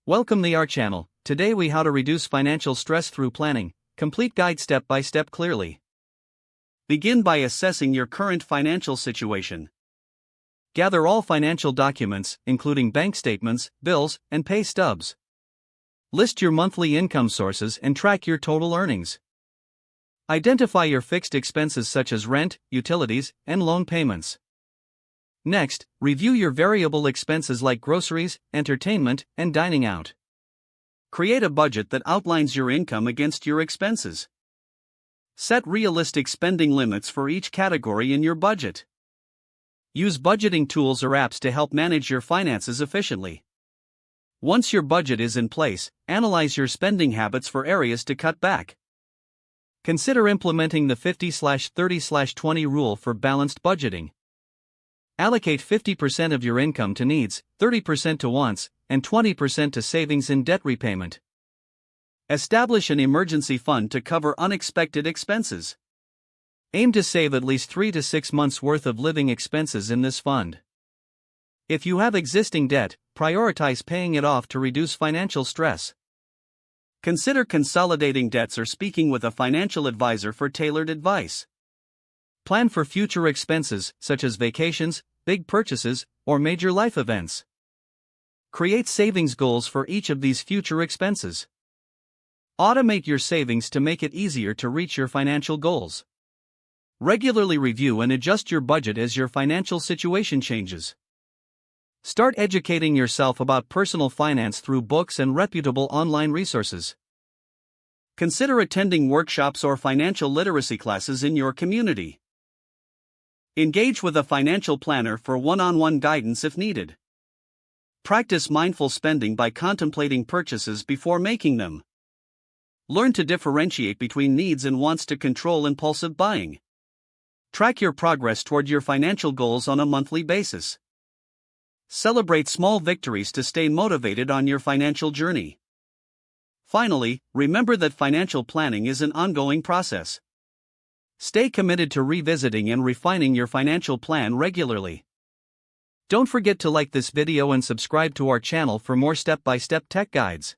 Welcome to our channel. Today we how to reduce financial stress through planning. Complete guide step by step clearly. Begin by assessing your current financial situation. Gather all financial documents, including bank statements, bills, and pay stubs. List your monthly income sources and track your total earnings. Identify your fixed expenses such as rent, utilities, and loan payments. Next, review your variable expenses like groceries, entertainment, and dining out. Create a budget that outlines your income against your expenses. Set realistic spending limits for each category in your budget. Use budgeting tools or apps to help manage your finances efficiently. Once your budget is in place, analyze your spending habits for areas to cut back. Consider implementing the 50/30/20 rule for balanced budgeting. Allocate 50% of your income to needs, 30% to wants, and 20% to savings and debt repayment. Establish an emergency fund to cover unexpected expenses. Aim to save at least 3 to 6 months' worth of living expenses in this fund. If you have existing debt, prioritize paying it off to reduce financial stress. Consider consolidating debts or speaking with a financial advisor for tailored advice. Plan for future expenses, such as vacations, big purchases, or major life events. Create savings goals for each of these future expenses. Automate your savings to make it easier to reach your financial goals. Regularly review and adjust your budget as your financial situation changes. Start educating yourself about personal finance through books and reputable online resources. Consider attending workshops or financial literacy classes in your community. Engage with a financial planner for one-on-one guidance if needed. Practice mindful spending by contemplating purchases before making them. Learn to differentiate between needs and wants to control impulsive buying. Track your progress toward your financial goals on a monthly basis. Celebrate small victories to stay motivated on your financial journey. Finally, remember that financial planning is an ongoing process. Stay committed to revisiting and refining your financial plan regularly. Don't forget to like this video and subscribe to our channel for more step-by-step tech guides.